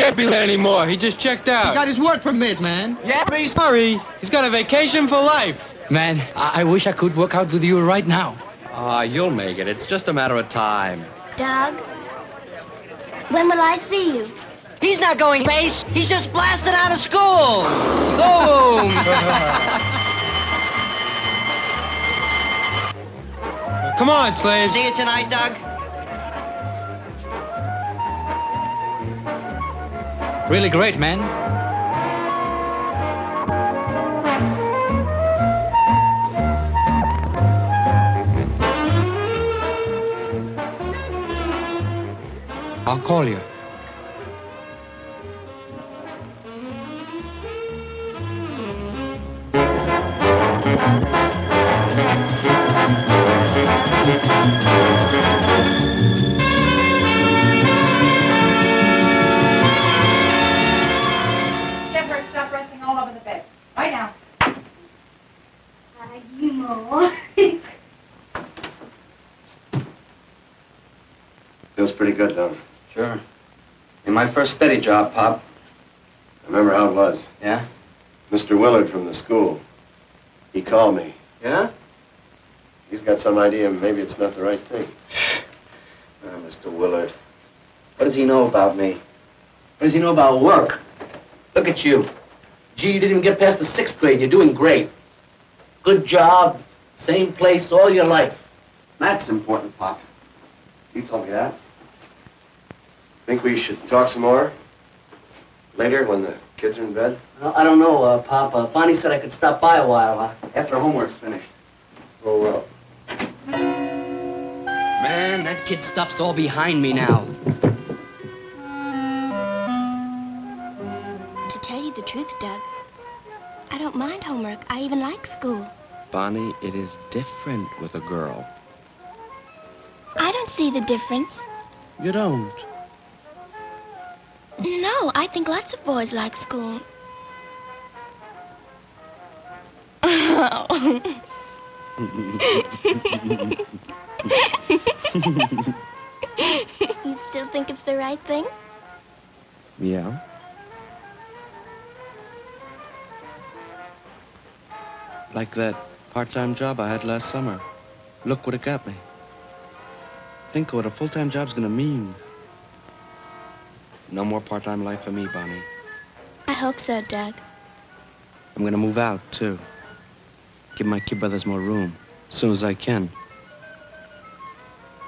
can't be there anymore. He just checked out. He got his work permit, man. Yeah, but he's sorry. He's got a vacation for life. Man, I wish I could work out with you right now. Ah, you'll make it. It's just a matter of time. Doug, when will I see you? He's not going base. He's just blasted out of school. Boom! Come on, Slade. See you tonight, Doug. Really great, man. I'll call you. Stop resting all over the bed. Right now. You know. Feels pretty good, don't it? Sure. In my first steady job, Pop. I remember how it was. Yeah? Mr. Willard from the school. He called me. Yeah? He's got some idea maybe it's not the right thing. Mr. Willard. What does he know about me? What does he know about work? Look at you. Gee, you didn't even get past the 6th grade. You're doing great. Good job. Same place all your life. That's important, Pop. You told me that. Think we should talk some more? Later, when the kids are in bed? I don't know, Pop. Bonnie said I could stop by a while after homework's finished. Oh, well. Man, that kid stuff's all behind me now. To tell you the truth, Doug, I don't mind homework. I even like school. Bonnie, it is different with a girl. I don't see the difference. You don't? No, I think lots of boys like school. You still think it's the right thing? Yeah. Like that part-time job I had last summer. Look what it got me. Think of what a full-time job's gonna mean. No more part-time life for me, Bonnie. I hope so, Doug. I'm gonna move out, too. Give my kid brothers more room, as soon as I can.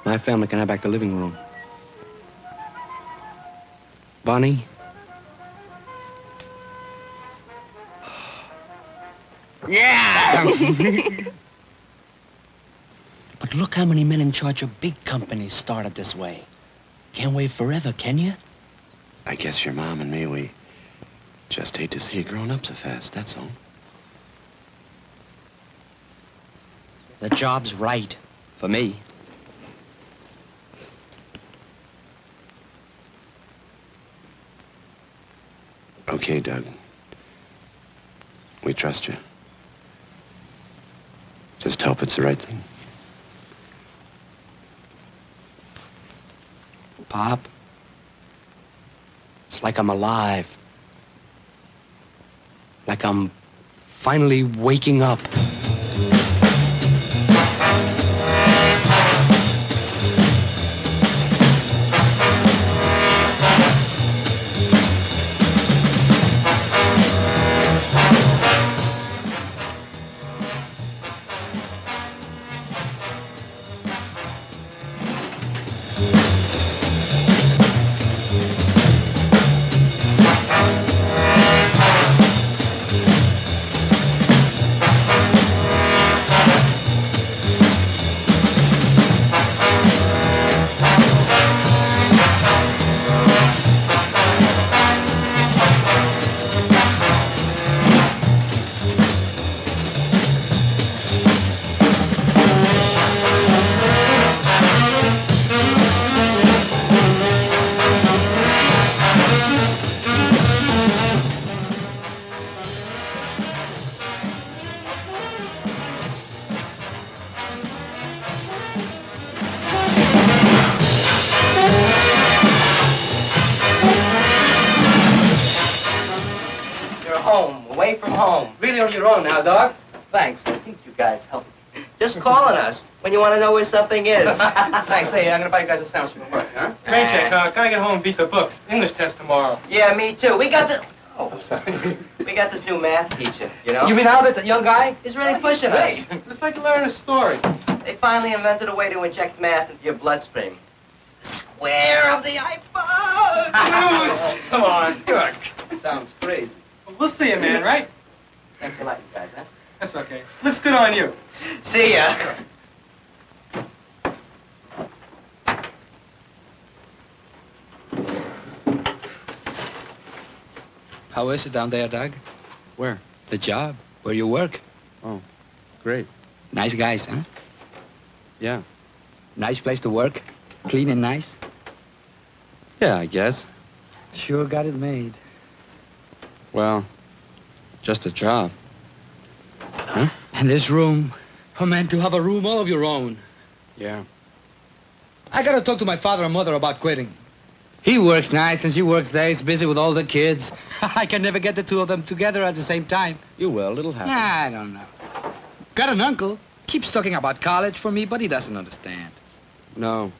My family can have back the living room. Bonnie? Yeah! But look how many men in charge of big companies started this way. Can't wait forever, can you? I guess your mom and me, we just hate to see you growing up so fast, that's all. The job's right. For me. Okay, Doug. We trust you. Just hope it's the right thing. Pop, it's like I'm alive. Like I'm finally waking up. away from home. Really on your own now, dog? Thanks. I think you guys helped. Just calling us when you want to know where something is. Thanks. Hey, I'm gonna buy you guys a sandwich from work, huh? Rain check, gotta get home and beat the books. English test tomorrow. Yeah, me too. We got this. Oh, sorry. We got this new math teacher, you know? You mean Albert, the young guy? He's really pushing us. It's like learning a story. They finally invented a way to inject math into your bloodstream. Square of the iPhone! Come on. Sounds crazy. We'll see you, man, right? Thanks a lot, you guys, huh? That's okay. Looks good on you. See ya. How is it down there, Doug? Where? The job, where you work. Oh, great. Nice guys, huh? Yeah. Nice place to work. Clean and nice. Yeah, I guess. Sure got it made. Well, just a job. Huh? And this room. Oh, man, to have a room all of your own. Yeah. I gotta talk to my father and mother about quitting. He works nights and she works days, busy with all the kids. I can never get the two of them together at the same time. You will. It'll happen. Nah, I don't know. Got an uncle. Keeps talking about college for me, but he doesn't understand. No.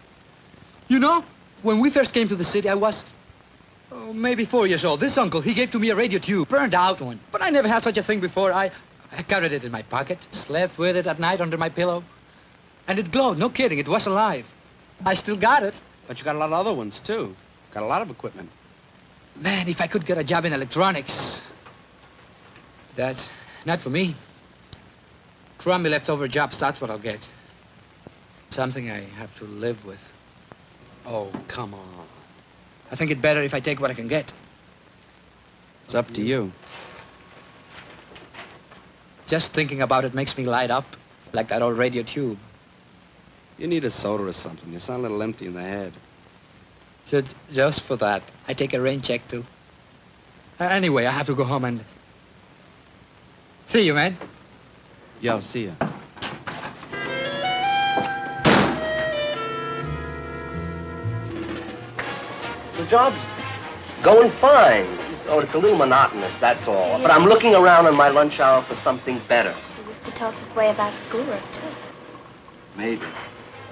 You know, when we first came to the city, I was maybe 4 years old. This uncle, he gave to me a radio tube, burned out one. But I never had such a thing before. I carried it in my pocket, slept with it at night under my pillow. And it glowed, no kidding, it was alive. I still got it. But you got a lot of other ones, too. Got a lot of equipment. Man, if I could get a job in electronics. That's not for me. Crummy leftover jobs, that's what I'll get. Something I have to live with. Oh, come on. I think it better if I take what I can get. It's up to you. Just thinking about it makes me light up, like that old radio tube. You need a soda or something. You sound a little empty in the head. Just for that, I take a rain check, too. Anyway, I have to go home and... See you, man. Yeah, I'll see you. The job's going fine. Oh, it's a little monotonous, that's all. But I'm looking around in my lunch hour for something better. He used to talk this way about schoolwork, too. Maybe.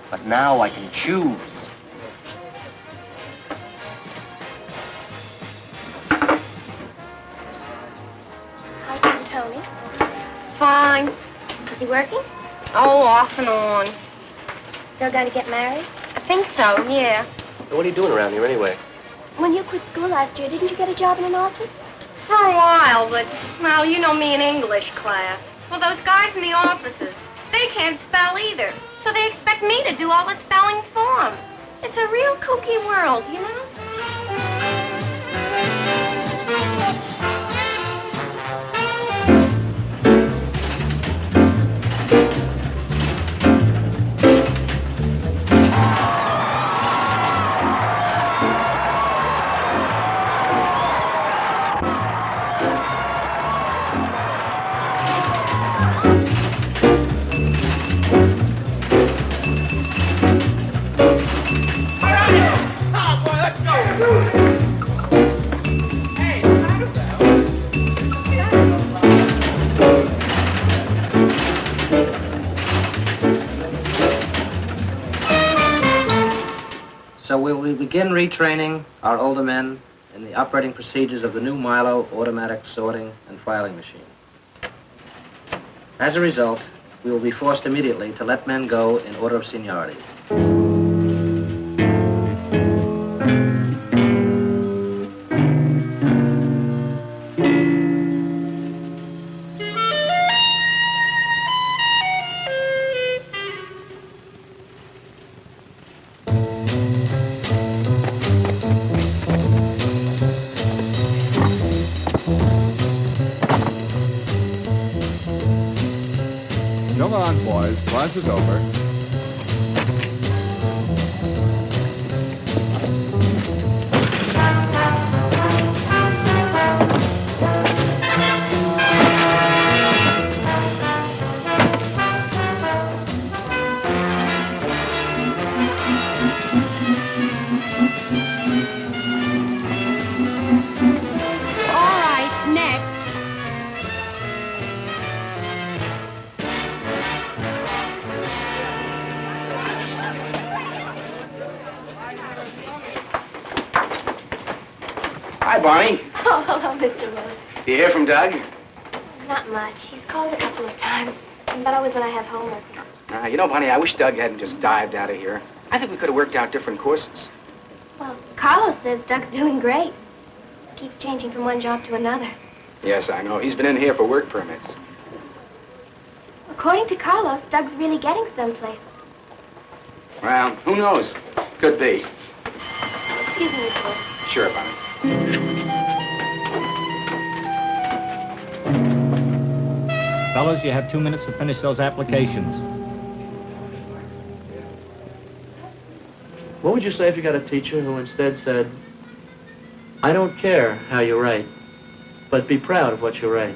But now I can choose. How's Uncle Tony? Fine. Is he working? Oh, off and on. Still going to get married? I think so, yeah. What are you doing around here anyway? When you quit school last year, didn't you get a job in an office? For a while, but, well, you know me in English class. Well, those guys in the offices, they can't spell either. So they expect me to do all the spelling for them. It's a real kooky world, you know? So we will begin retraining our older men in the operating procedures of the new Milo automatic sorting and filing machine. As a result, we will be forced immediately to let men go in order of seniority. Come on, boys. Class is over. All right, next. Hi, Barney. Oh, hello, Mr. Willard. You hear from Doug? Not much. He's called a couple of times, but always when I have homework. You know, Barney, I wish Doug hadn't just dived out of here. I think we could have worked out different courses. Well, Carlos says Doug's doing great. Keeps changing from one job to another. Yes, I know. He's been in here for work permits. According to Carlos, Doug's really getting someplace. Well, who knows? Could be. Excuse me, Mr. Willard. Sure, Barney. Fellas, you have 2 minutes to finish those applications. What would you say if you got a teacher who instead said, I don't care how you write, but be proud of what you write?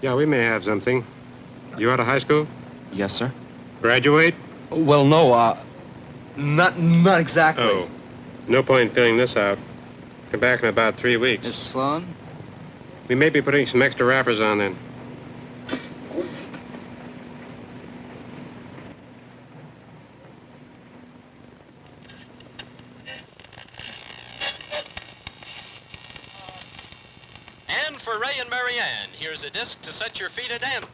Yeah, we may have something. You out of high school? Yes, sir. Graduate? Well, no, not exactly. Oh, no point in filling this out. Come back in about 3 weeks. Mr. Sloan? We may be putting some extra wrappers on then. And for Ray and Marianne, here's a disc to set your feet a dancing.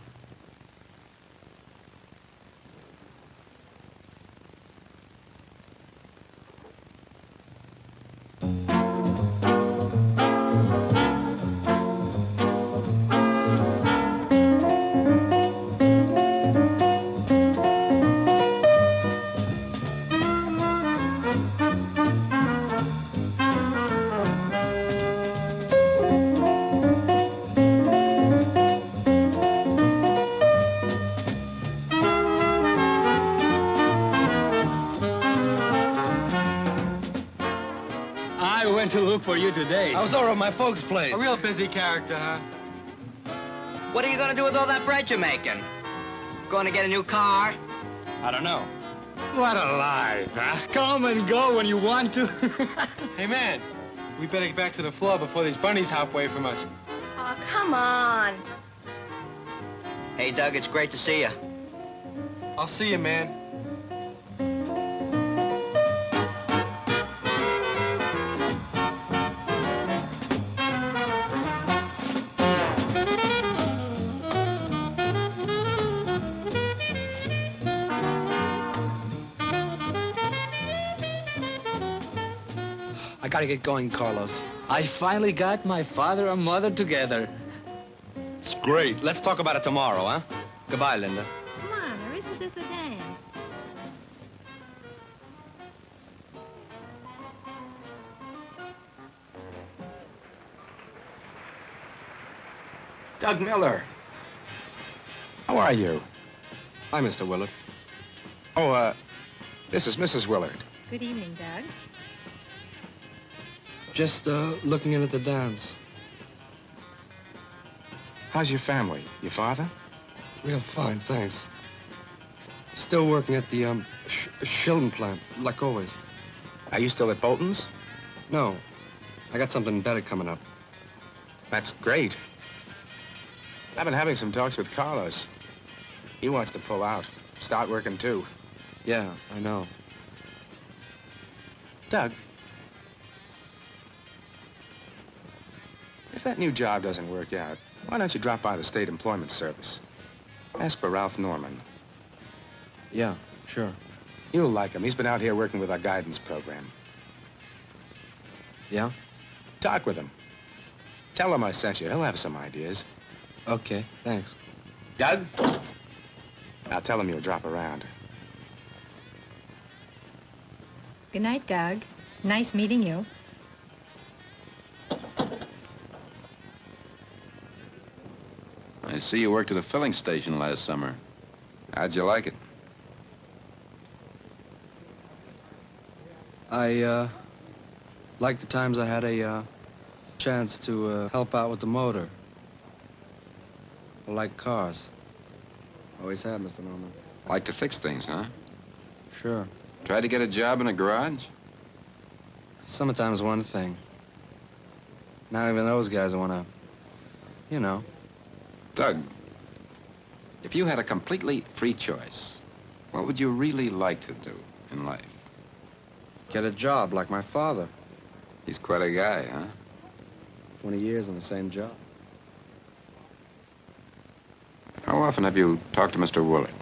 I went to look for you today. I was over at my folks' place. A real busy character, huh? What are you gonna do with all that bread you're making? Going to get a new car? I don't know. What a life, huh? Come and go when you want to. Hey, man, we better get back to the floor before these bunnies hop away from us. Oh, come on. Hey, Doug, it's great to see you. I'll see you, man. I gotta get going, Carlos. I finally got my father and mother together. It's great. Let's talk about it tomorrow, huh? Goodbye, Linda. Come on, or isn't this a dance? Doug Miller. How are you? Hi, Mr. Willard. Oh, this is Mrs. Willard. Good evening, Doug. Just, looking in at the dance. How's your family? Your father? Real fine, thanks. Still working at the, Shilton plant, like always. Are you still at Bolton's? No. I got something better coming up. That's great. I've been having some talks with Carlos. He wants to pull out. Start working, too. Yeah, I know. Doug, if that new job doesn't work out, why don't you drop by the State Employment Service? Ask for Ralph Norman. Yeah, sure. You'll like him. He's been out here working with our guidance program. Yeah? Talk with him. Tell him I sent you. He'll have some ideas. Okay, thanks. Doug? I'll tell him you'll drop around. Good night, Doug. Nice meeting you. I see you worked at a filling station last summer. How'd you like it? I like the times I had a chance to help out with the motor. I like cars. Always have, Mr. Norman. Like to fix things, huh? Sure. Try to get a job in a garage? Summertime's one thing. Now even those guys want to, you know. Doug, if you had a completely free choice, what would you really like to do in life? Get a job like my father. He's quite a guy, huh? 20 years in the same job. How often have you talked to Mr. Willard?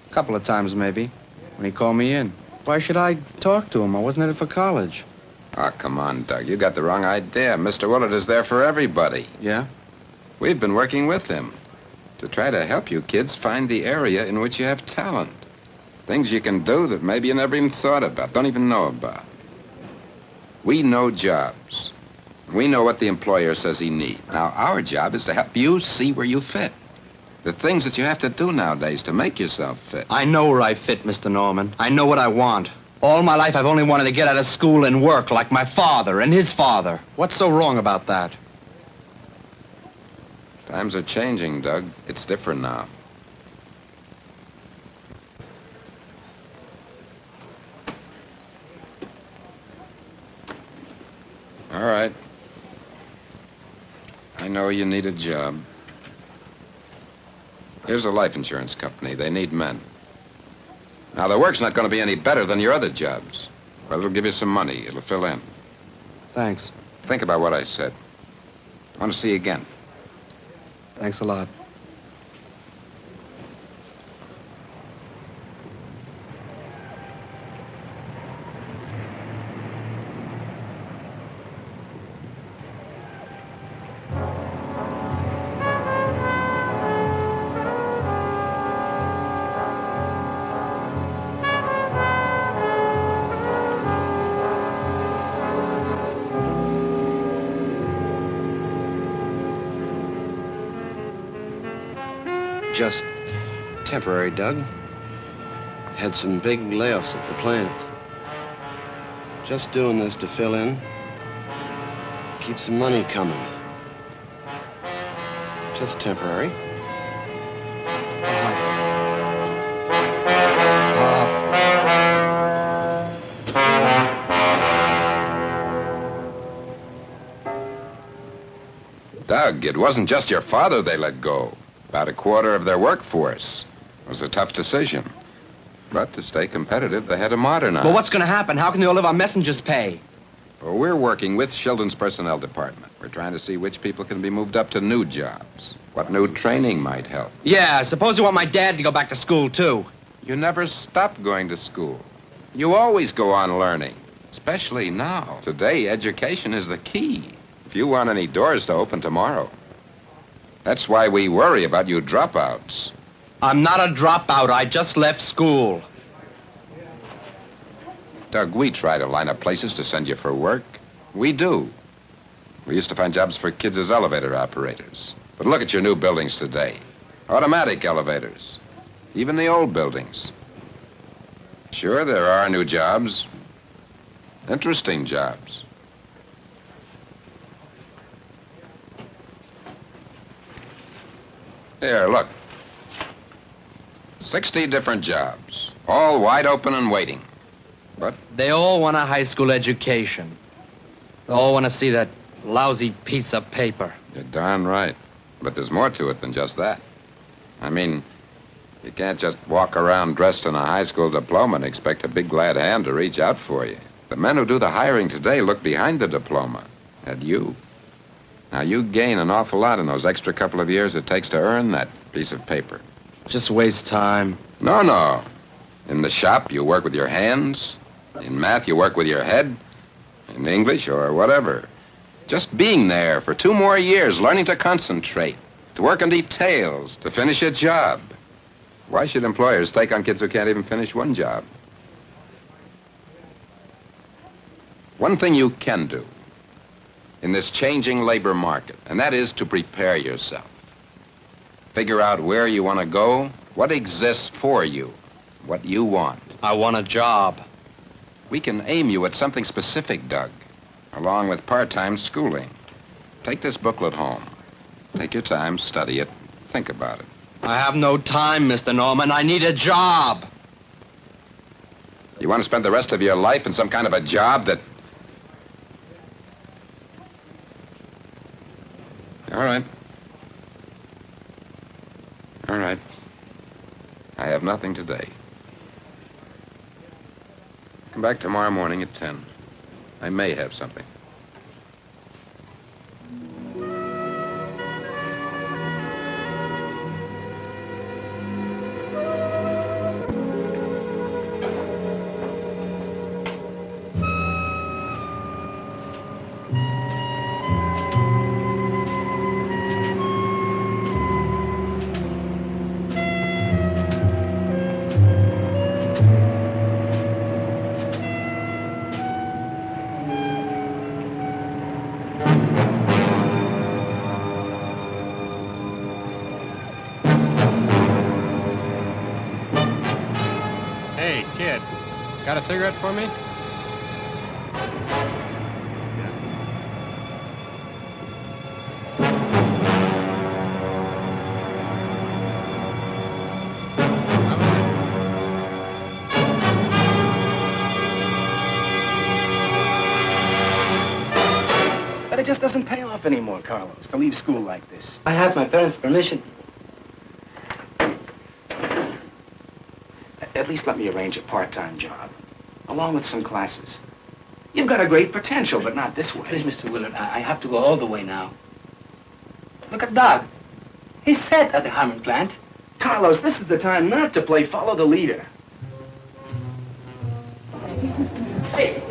A couple of times, maybe, when he called me in. Why should I talk to him? I wasn't headed for college. Oh, come on, Doug. You got the wrong idea. Mr. Willard is there for everybody. Yeah? We've been working with him to try to help you kids find the area in which you have talent. Things you can do that maybe you never even thought about, don't even know about. We know jobs. We know what the employer says he needs. Now, our job is to help you see where you fit. The things that you have to do nowadays to make yourself fit. I know where I fit, Mr. Norman. I know what I want. All my life, I've only wanted to get out of school and work like my father and his father. What's so wrong about that? Times are changing, Doug. It's different now. All right. I know you need a job. Here's a life insurance company. They need men. Now, the work's not going to be any better than your other jobs. But it'll give you some money. It'll fill in. Thanks. Think about what I said. I want to see you again. Thanks a lot. Just temporary, Doug. Had some big layoffs at the plant. Just doing this to fill in. Keep some money coming. Just temporary. Doug, it wasn't just your father they let go. About a quarter of their workforce. It was a tough decision. But to stay competitive, they had to modernize. Well, what's going to happen? How can they all live on messenger's pay? Well, we're working with Sheldon's personnel department. We're trying to see which people can be moved up to new jobs. What new training might help. Yeah, suppose you want my dad to go back to school, too. You never stop going to school. You always go on learning, especially now. Today, education is the key. If you want any doors to open tomorrow. That's why we worry about you dropouts. I'm not a dropout. I just left school. Doug, we try to line up places to send you for work. We do. We used to find jobs for kids as elevator operators. But look at your new buildings today. Automatic elevators. Even the old buildings. Sure, there are new jobs. Interesting jobs. Here, look. 60 different jobs, all wide open and waiting. But they all want a high school education. They all want to see that lousy piece of paper. You're darn right. But there's more to it than just that. I mean, you can't just walk around dressed in a high school diploma and expect a big glad hand to reach out for you. The men who do the hiring today look behind the diploma at you. Now, you gain an awful lot in those extra couple of years it takes to earn that piece of paper. Just waste time. No. In the shop, you work with your hands. In math, you work with your head. In English or whatever. Just being there for 2 more years, learning to concentrate, to work on details, to finish a job. Why should employers take on kids who can't even finish one job? One thing you can do in this changing labor market, and that is to prepare yourself. Figure out where you want to go, what exists for you, what you want. I want a job. We can aim you at something specific, Doug, along with part-time schooling. Take this booklet home. Take your time, study it, think about it. I have no time, Mr. Norman. I need a job. You want to spend the rest of your life in some kind of a job that... All right. All right. I have nothing today. Come back tomorrow morning at 10. I may have something. Hey, kid, got a cigarette for me? But it just doesn't pay off anymore, Carlos, to leave school like this. I have my parents' permission. At least let me arrange a part-time job, along with some classes. You've got a great potential, but not this way. Please, Mr. Willard, I have to go all the way now. Look at Doug. He's set at the Harmon plant. Carlos, this is the time not to play follow the leader. Hey,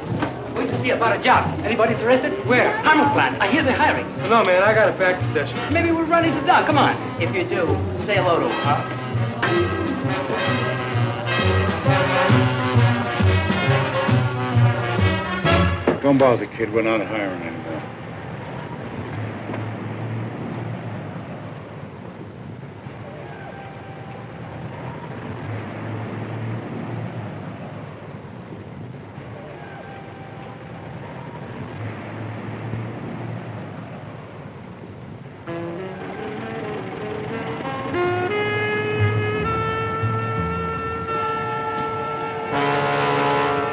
going to see about a job. Anybody interested? Where? Harmon plant. I hear they're hiring. No, man, I got a practice session. Maybe we'll run into Doug. Come on. If you do, say hello to him, huh? Don't bother, kid. We're not hiring anymore.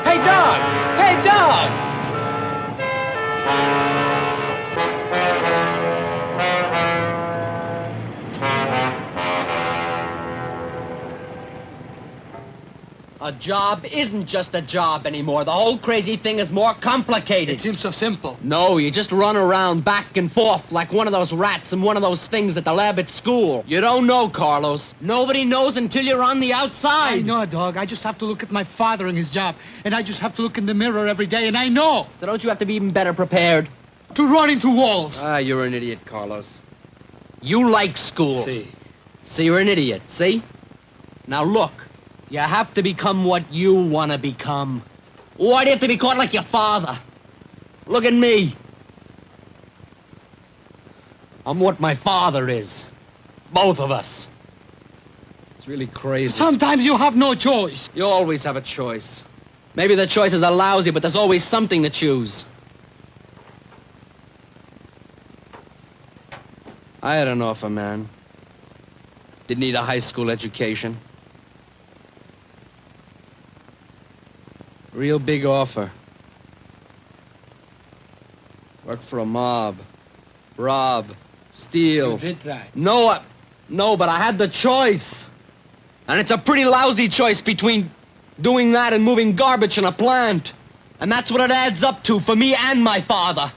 Hey, Doug! Hey, Doug! A job isn't just a job anymore. The whole crazy thing is more complicated. It seems so simple. No, you just run around back and forth like one of those rats in one of those things at the lab at school. You don't know, Carlos. Nobody knows until you're on the outside. I know, dog. I just have to look at my father and his job. And I just have to look in the mirror every day, and I know. So don't you have to be even better prepared? To run into walls. Ah, you're an idiot, Carlos. You like school. See. So you're an idiot, see? Now look. You have to become what you want to become. Why do you have to be caught like your father? Look at me. I'm what my father is. Both of us. It's really crazy. Sometimes you have no choice. You always have a choice. Maybe the choices are lousy, but there's always something to choose. I had an offer, man. Didn't need a high school education. Real big offer. Work for a mob. Rob. Steal. You did that. No, but I had the choice. And it's a pretty lousy choice between doing that and moving garbage in a plant. And that's what it adds up to for me and my father.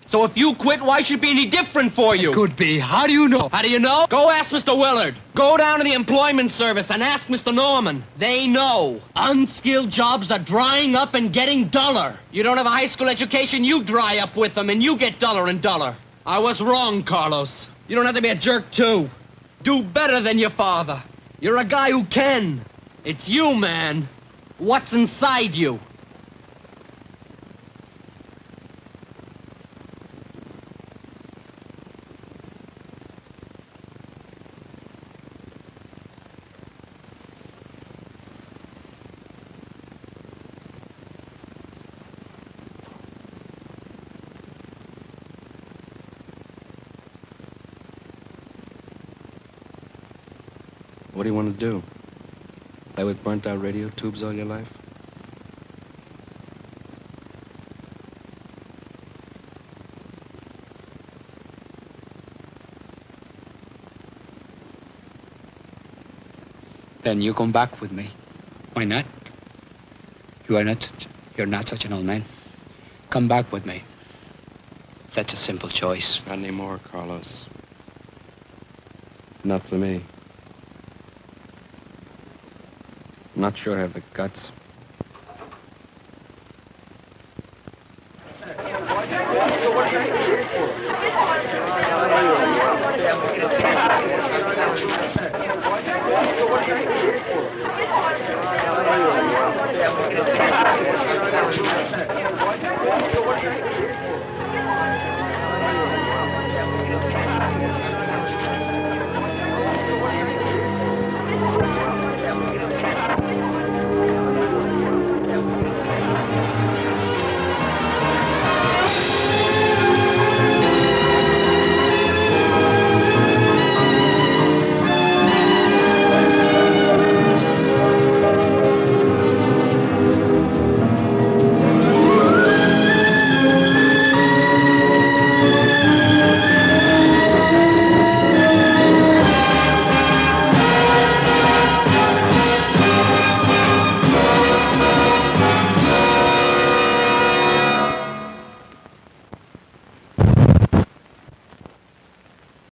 So if you quit, why should it be any different for you? It could be. How do you know? How do you know? Go ask Mr. Willard. Go down to the employment service and ask Mr. Norman. They know. Unskilled jobs are drying up and getting duller. You don't have a high school education, you dry up with them and you get duller and duller. I was wrong, Carlos. You don't have to be a jerk, too. Do better than your father. You're a guy who can. It's you, man. What's inside you? What do you want to do? Play with burnt-out radio tubes all your life? Then you come back with me. Why not? You're not such an old man. Come back with me. That's a simple choice. Not anymore, Carlos. Not for me. I'm not sure I have the guts.